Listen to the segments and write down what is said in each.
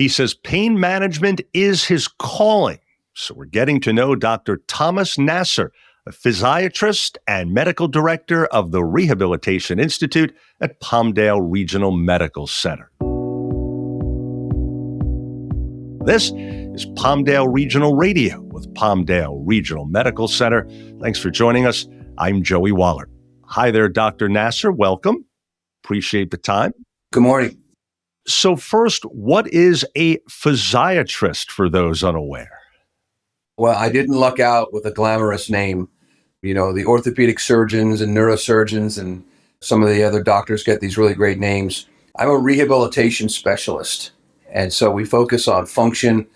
He says pain management is his calling. So we're getting to know Dr. Thomas Nasser, a physiatrist and medical director of the Rehabilitation Institute at Palmdale Regional Medical Center. This is Palmdale Regional Radio with Palmdale Regional Medical Center. Thanks for joining us. I'm Joey Waller. Hi there, Dr. Nasser. Welcome. Appreciate the time. Good morning. So first, what is a physiatrist for those unaware? Well, I didn't luck out with a glamorous name. You know, the orthopedic surgeons and neurosurgeons and some of the other doctors get these really great names. I'm a rehabilitation specialist. And so we focus on function,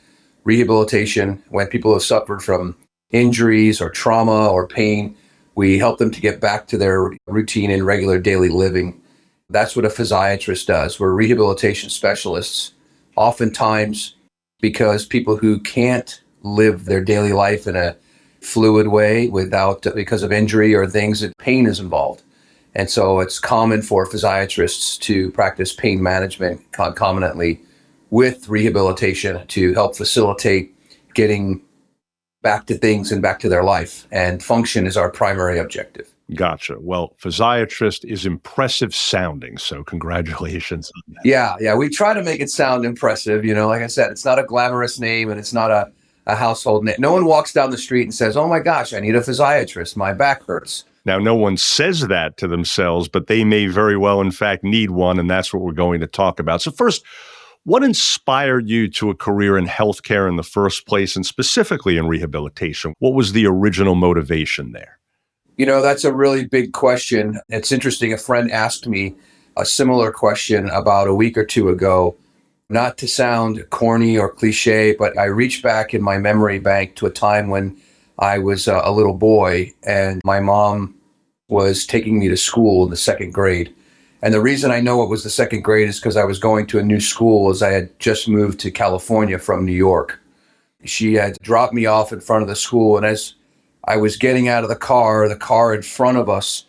rehabilitation. When people have suffered from injuries or trauma or pain, we help them to get back to their routine and regular daily living. That's what a physiatrist does. We're rehabilitation specialists, oftentimes because people who can't live their daily life in a fluid way because of injury or things that pain is involved. And so it's common for physiatrists to practice pain management concomitantly with rehabilitation to help facilitate getting back to things and back to their life. And function is our primary objective. Gotcha. Well, physiatrist is impressive sounding, so congratulations on that. Yeah. We try to make it sound impressive. You know, like I said, it's not a glamorous name and it's not a household name. No one walks down the street and says, oh my gosh, I need a physiatrist. My back hurts. Now, no one says that to themselves, but they may very well, in fact, need one, and that's what we're going to talk about. So first, what inspired you to a career in healthcare in the first place, and specifically in rehabilitation? What was the original motivation there? You know, that's a really big question. It's interesting. A friend asked me a similar question about a week or two ago. Not to sound corny or cliche, but I reached back in my memory bank to a time when I was a little boy and my mom was taking me to school in the second grade. And the reason I know it was the second grade is because I was going to a new school as I had just moved to California from New York. She had dropped me off in front of the school, and as I was getting out of the car in front of us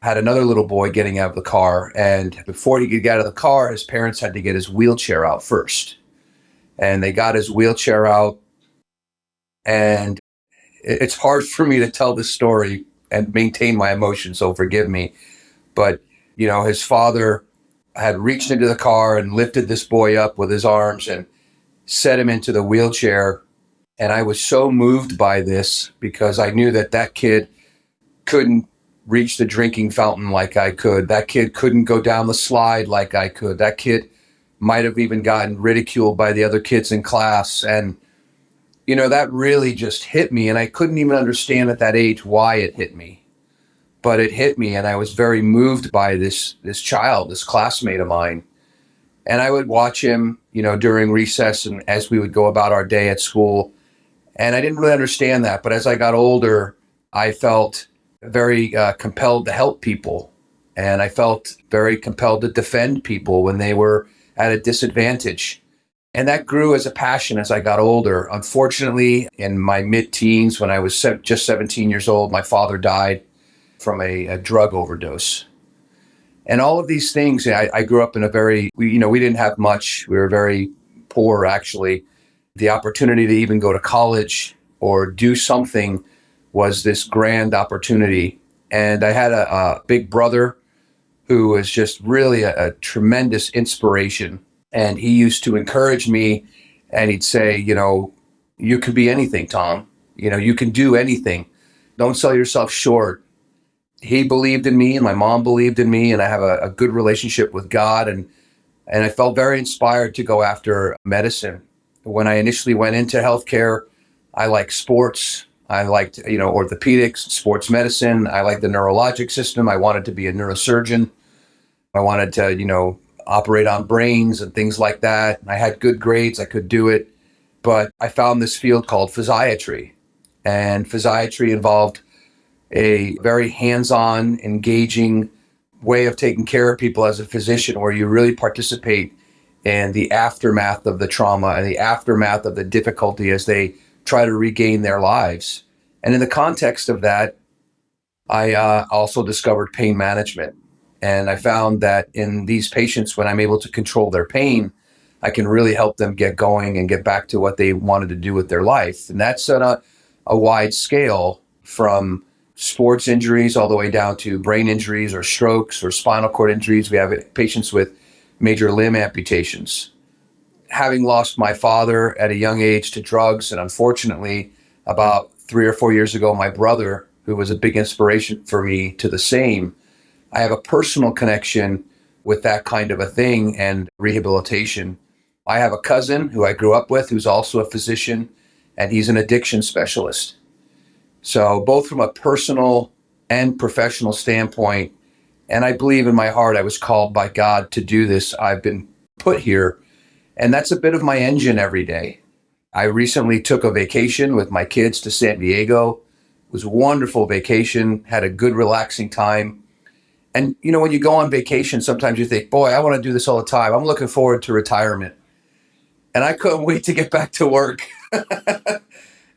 had another little boy getting out of the car. And before he could get out of the car, his parents had to get his wheelchair out first. And they got his wheelchair out. And it's hard for me to tell this story and maintain my emotions, so forgive me. But, you know, his father had reached into the car and lifted this boy up with his arms and set him into the wheelchair. And I was so moved by this because I knew that kid couldn't reach the drinking fountain like I could. That kid couldn't go down the slide like I could. That kid might have even gotten ridiculed by the other kids in class. And, you know, that really just hit me. And I couldn't even understand at that age why it hit me. But it hit me, and I was very moved by this child, this classmate of mine. And I would watch him, you know, during recess and as we would go about our day at school. And I didn't really understand that. But as I got older, I felt very compelled to help people. And I felt very compelled to defend people when they were at a disadvantage. And that grew as a passion as I got older. Unfortunately, in my mid-teens, when I was just 17 years old, my father died from a drug overdose. And all of these things, I grew up in we didn't have much. We were very poor, actually. The opportunity to even go to college or do something was this grand opportunity. And I had a big brother who was just really a tremendous inspiration. And he used to encourage me, and he'd say, you know, you can be anything, Tom. You know, you can do anything. Don't sell yourself short. He believed in me, and my mom believed in me, and I have a good relationship with God. And I felt very inspired to go after medicine. When I initially went into healthcare, I liked sports. I liked, you know, orthopedics, sports medicine. I liked the neurologic system. I wanted to be a neurosurgeon. I wanted to, you know, operate on brains and things like that. I had good grades. I could do it. But I found this field called physiatry. And physiatry involved a very hands-on, engaging way of taking care of people as a physician, where you really participate in the aftermath of the trauma and the aftermath of the difficulty as they try to regain their lives. And in the context of that, I also discovered pain management. And I found that in these patients, when I'm able to control their pain, I can really help them get going and get back to what they wanted to do with their life. And that's on a wide scale, from sports injuries all the way down to brain injuries or strokes or spinal cord injuries. We have patients with major limb amputations. Having lost my father at a young age to drugs, and unfortunately, about 3 or 4 years ago, my brother, who was a big inspiration for me, to the same, I have a personal connection with that kind of a thing and rehabilitation. I have a cousin who I grew up with who's also a physician, and he's an addiction specialist. So, both from a personal and professional standpoint, and I believe in my heart I was called by God to do this. I've been put here, and that's a bit of my engine every day. I recently took a vacation with my kids to San Diego. It was a wonderful vacation, had a good, relaxing time. And, when you go on vacation, sometimes you think, boy, I want to do this all the time. I'm looking forward to retirement. And I couldn't wait to get back to work.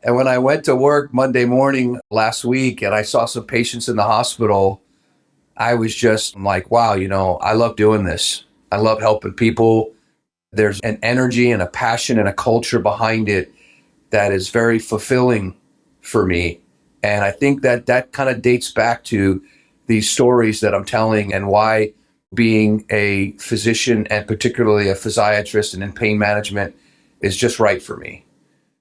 And when I went to work Monday morning last week and I saw some patients in the hospital, I was just like, wow, I love doing this. I love helping people. There's an energy and a passion and a culture behind it that is very fulfilling for me. And I think that kind of dates back to these stories that I'm telling, and why being a physician, and particularly a physiatrist and in pain management, is just right for me.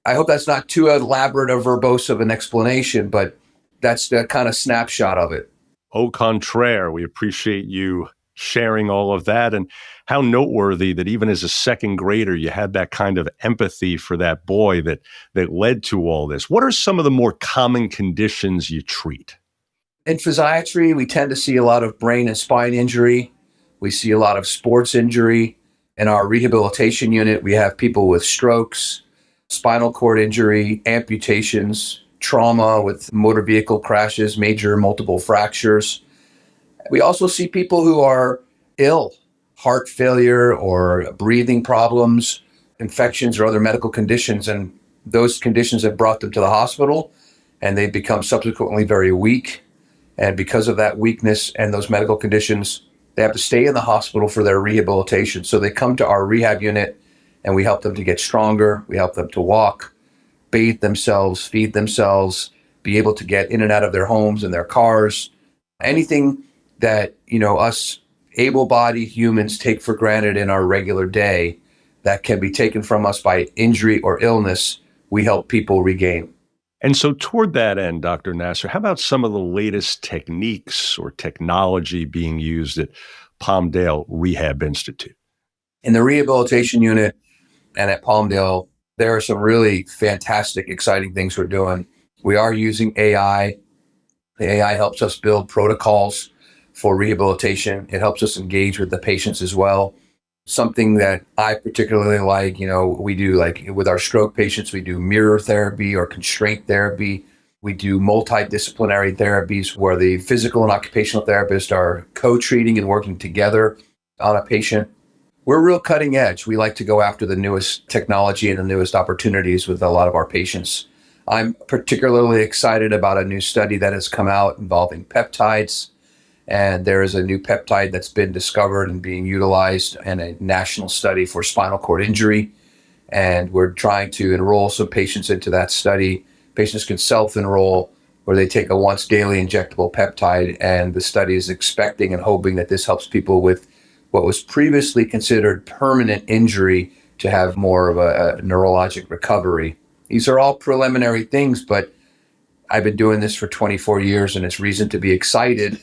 I hope that's not too elaborate or verbose of an explanation, but that's the kind of snapshot of it. Au contraire, we appreciate you sharing all of that, and how noteworthy that even as a second grader, you had that kind of empathy for that boy that led to all this. What are some of the more common conditions you treat? In physiatry, we tend to see a lot of brain and spine injury. We see a lot of sports injury. In our rehabilitation unit, we have people with strokes, spinal cord injury, amputations, trauma with motor vehicle crashes, major multiple fractures. We also see people who are ill, heart failure or breathing problems, infections or other medical conditions. And those conditions have brought them to the hospital, and they become subsequently very weak. And because of that weakness and those medical conditions, they have to stay in the hospital for their rehabilitation. So they come to our rehab unit, and we help them to get stronger. We help them to walk, bathe themselves, feed themselves, be able to get in and out of their homes and their cars. Anything that, us able-bodied humans take for granted in our regular day that can be taken from us by injury or illness, we help people regain. And so, toward that end, Dr. Nasser, how about some of the latest techniques or technology being used at Palmdale Rehab Institute? In the rehabilitation unit and at Palmdale, there are some really fantastic, exciting things we're doing. We are using AI. The AI helps us build protocols for rehabilitation. It helps us engage with the patients as well. Something that I particularly like, we do, like with our stroke patients, we do mirror therapy or constraint therapy. We do multidisciplinary therapies where the physical and occupational therapists are co-treating and working together on a patient. We're real cutting edge. We like to go after the newest technology and the newest opportunities with a lot of our patients. I'm particularly excited about a new study that has come out involving peptides. And there is a new peptide that's been discovered and being utilized in a national study for spinal cord injury. And we're trying to enroll some patients into that study. Patients can self-enroll, where they take a once daily injectable peptide. And the study is expecting and hoping that this helps people with what was previously considered permanent injury to have more of a neurologic recovery. These are all preliminary things, but I've been doing this for 24 years, and it's reason to be excited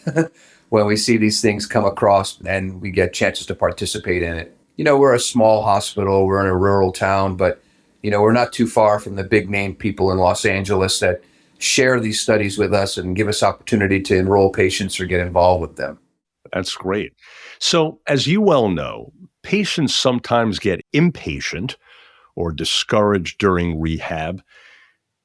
when we see these things come across and we get chances to participate in it. We're a small hospital, we're in a rural town, but, we're not too far from the big name people in Los Angeles that share these studies with us and give us opportunity to enroll patients or get involved with them. That's great. So, as you well know, patients sometimes get impatient or discouraged during rehab.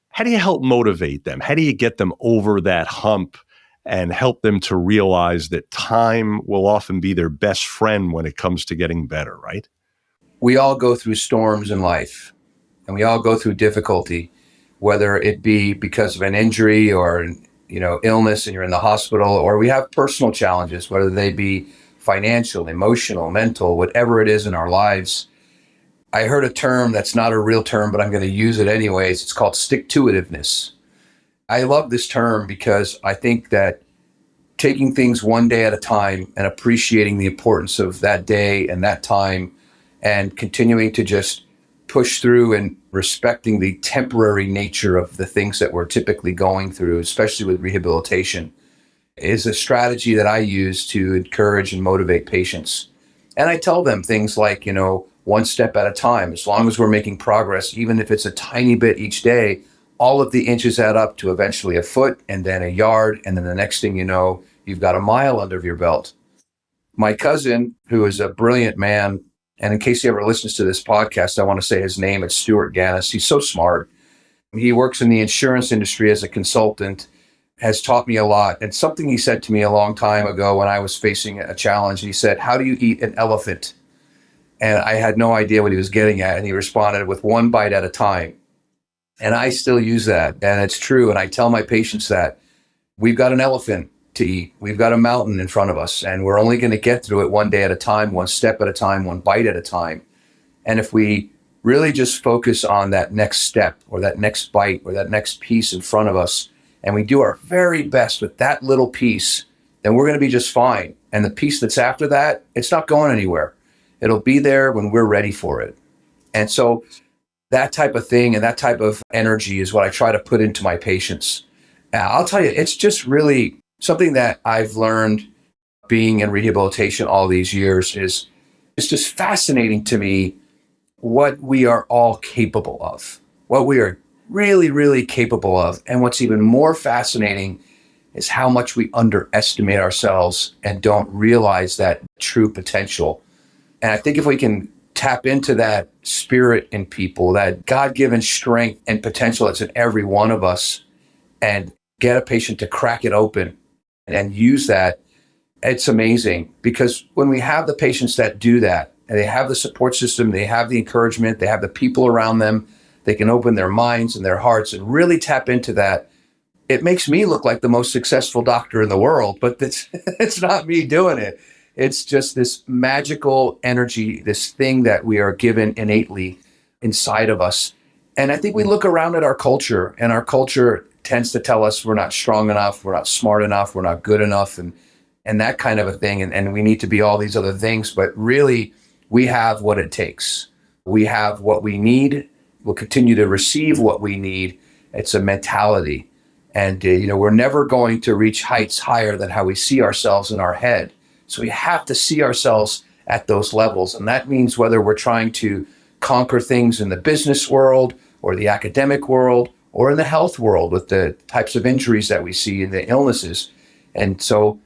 How do you help motivate them? How do you get them over that hump and help them to realize that time will often be their best friend when it comes to getting better, right? We all go through storms in life, and we all go through difficulty, whether it be because of an injury or, illness and you're in the hospital, or we have personal challenges, whether they be financial, emotional, mental, whatever it is in our lives. I heard a term that's not a real term, but I'm going to use it anyways. It's called stick-to-itiveness. I love this term because I think that taking things one day at a time and appreciating the importance of that day and that time and continuing to just push through and respecting the temporary nature of the things that we're typically going through, especially with rehabilitation, is a strategy that I use to encourage and motivate patients. And I tell them things like, one step at a time, as long as we're making progress, even if it's a tiny bit each day, all of the inches add up to eventually a foot and then a yard. And then the next thing you know, you've got a mile under your belt. My cousin, who is a brilliant man, and in case he ever listens to this podcast, I want to say his name. It's Stuart Gannis. He's so smart. He works in the insurance industry as a consultant, has taught me a lot. And something he said to me a long time ago when I was facing a challenge, he said, "How do you eat an elephant?" And I had no idea what he was getting at. And he responded with one bite at a time. And I still use that. And it's true. And I tell my patients that we've got an elephant to eat. We've got a mountain in front of us. And we're only going to get through it one day at a time, one step at a time, one bite at a time. And if we really just focus on that next step or that next bite or that next piece in front of us, and we do our very best with that little piece, then we're going to be just fine. And the piece that's after that, it's not going anywhere. It'll be there when we're ready for it. And so that type of thing and that type of energy is what I try to put into my patients. I'll tell you, it's just really something that I've learned being in rehabilitation all these years is it's just fascinating to me what we are all capable of, what we are really, really capable of. And what's even more fascinating is how much we underestimate ourselves and don't realize that true potential. And I think if we can tap into that spirit in people, that God-given strength and potential that's in every one of us, and get a patient to crack it open and use that, it's amazing. Because when we have the patients that do that, and they have the support system, they have the encouragement, they have the people around them, they can open their minds and their hearts and really tap into that. It makes me look like the most successful doctor in the world, but it's not me doing it. It's just this magical energy, this thing that we are given innately inside of us. And I think we look around at our culture, and our culture tends to tell us we're not strong enough, we're not smart enough, we're not good enough, and that kind of a thing. And we need to be all these other things. But really, we have what it takes. We have what we need. We'll continue to receive what we need. It's a mentality. And, we're never going to reach heights higher than how we see ourselves in our head. So we have to see ourselves at those levels. And that means whether we're trying to conquer things in the business world or the academic world or in the health world with the types of injuries that we see and the illnesses. And so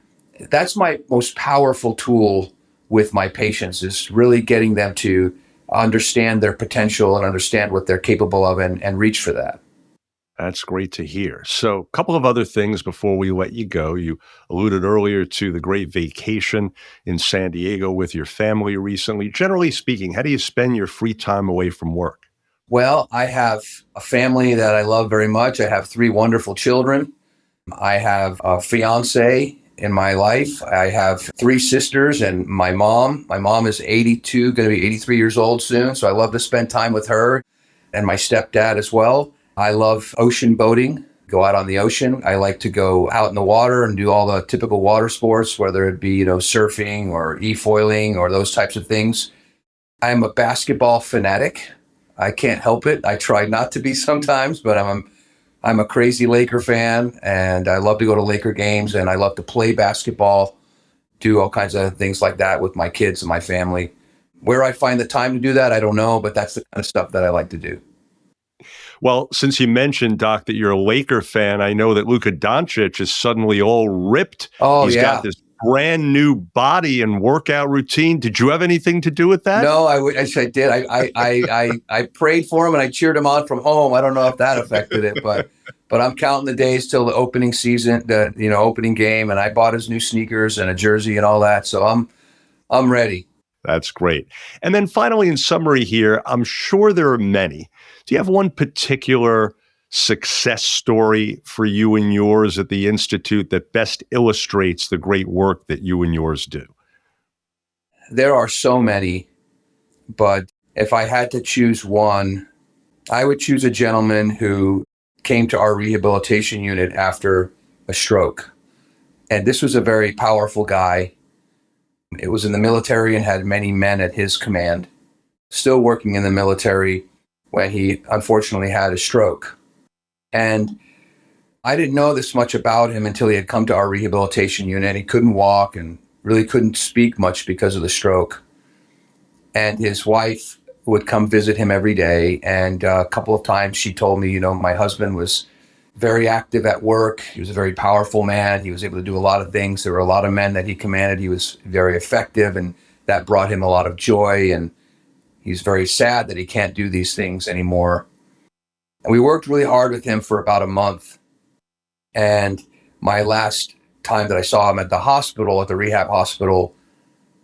that's my most powerful tool with my patients, is really getting them to understand their potential and understand what they're capable of and reach for that. That's great to hear. So, a couple of other things before we let you go. You alluded earlier to the great vacation in San Diego with your family recently. Generally speaking, how do you spend your free time away from work? Well, I have a family that I love very much. I have three wonderful children. I have a fiance in my life. I have three sisters and my mom. My mom is 82, going to be 83 years old soon. So I love to spend time with her, and my stepdad as well. I love ocean boating, go out on the ocean. I like to go out in the water and do all the typical water sports, whether it be, surfing or e-foiling or those types of things. I'm a basketball fanatic. I can't help it. I try not to be sometimes, but I'm a crazy Laker fan, and I love to go to Laker games, and I love to play basketball, do all kinds of things like that with my kids and my family. Where I find the time to do that, I don't know, but that's the kind of stuff that I like to do. Well, since you mentioned, Doc, that you're a Laker fan, I know that Luka Doncic is suddenly all ripped. Oh, He's got yeah. this brand new body and workout routine. Did you have anything to do with that? No, I wish I did. I prayed for him and I cheered him on from home. I don't know if that affected it, but I'm counting the days till the opening season, the opening game, and I bought his new sneakers and a jersey and all that. So I'm ready. That's great. And then finally, in summary here, I'm sure there are many. Do you have one particular success story for you and yours at the Institute that best illustrates the great work that you and yours do? There are so many, but If I had to choose one, I would choose a gentleman who came to our rehabilitation unit after a stroke. And this was a very powerful guy. It was in the military and had many men at his command, still working in the military when he unfortunately had a stroke. And I didn't know this much about him until he had come to our rehabilitation unit. He couldn't walk and really couldn't speak much because of the stroke. And his wife would come visit him every day. And a couple of times she told me, my husband was very active at work. He was a very powerful man. He was able to do a lot of things. There were a lot of men that he commanded. He was very effective, and that brought him a lot of joy. And he's very sad that he can't do these things anymore. And we worked really hard with him for about a month. And my last time that I saw him at the hospital, at the rehab hospital,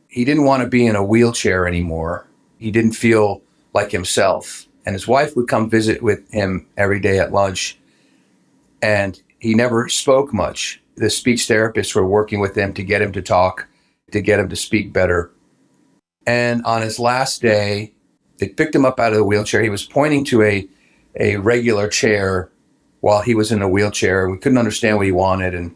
he didn't want to be in a wheelchair anymore. He didn't feel like himself. And his wife would come visit with him every day at lunch. And he never spoke much. The speech therapists were working with him to get him to talk, to get him to speak better. And on his last day, they picked him up out of the wheelchair. He was pointing to a regular chair while he was in a wheelchair. We couldn't understand what he wanted. And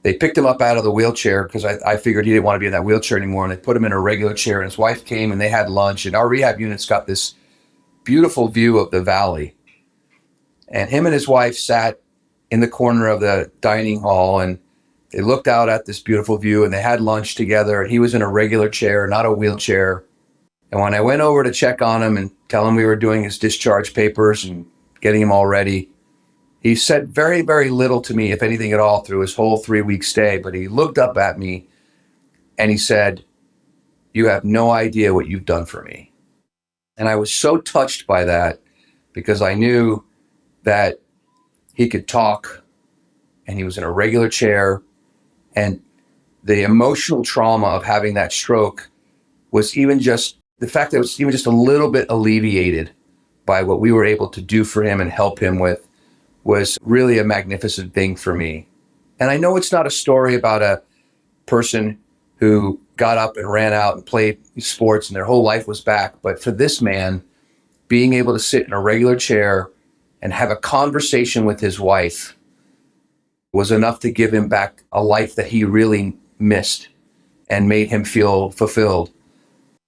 they picked him up out of the wheelchair because I figured he didn't want to be in that wheelchair anymore. And they put him in a regular chair. And his wife came and they had lunch. And our rehab unit's got this beautiful view of the valley. And him and his wife sat in the corner of the dining hall, and they looked out at this beautiful view, and they had lunch together. He was in a regular chair, not a wheelchair. And when I went over to check on him and tell him we were doing his discharge papers and getting him all ready, he said very, very little to me, if anything at all, through his whole 3-week stay. But he looked up at me and he said, "You have no idea what you've done for me." And I was so touched by that because I knew that he could talk and he was in a regular chair. And the emotional trauma of having that stroke was even just the fact that it was even just a little bit alleviated by what we were able to do for him and help him with was really a magnificent thing for me. And I know it's not a story about a person who got up and ran out and played sports and their whole life was back. But for this man, being able to sit in a regular chair and have a conversation with his wife was enough to give him back a life that he really missed and made him feel fulfilled.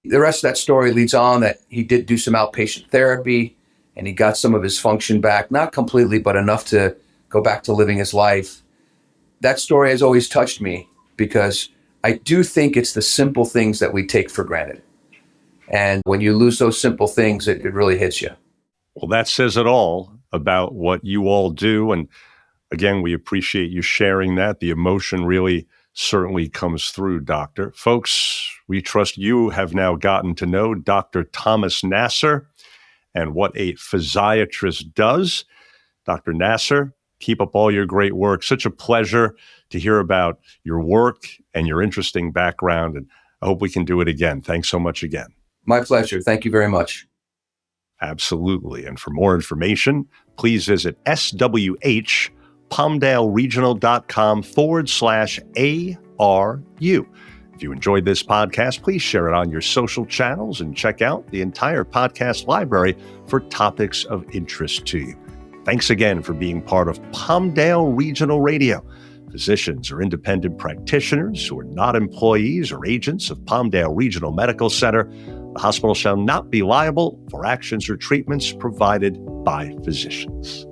The rest of that story leads on that he did do some outpatient therapy and he got some of his function back, not completely, but enough to go back to living his life. That story has always touched me because I do think it's the simple things that we take for granted. And when you lose those simple things, it really hits you. Well, that says it all about what you all do. And again, we appreciate you sharing that. The emotion really certainly comes through, Doctor. Folks, we trust you have now gotten to know Dr. Thomas Nasser and what a physiatrist does. Dr. Nasser, keep up all your great work. Such a pleasure to hear about your work and your interesting background. And I hope we can do it again. Thanks so much again. My pleasure. Thank you very much. Absolutely. And for more information, please visit swhpalmdaleregional.com/ARU. If you enjoyed this podcast, please share it on your social channels and check out the entire podcast library for topics of interest to you. Thanks again for being part of Palmdale Regional Radio. Physicians or independent practitioners who are not employees or agents of Palmdale Regional Medical Center, the hospital shall not be liable for actions or treatments provided by physicians.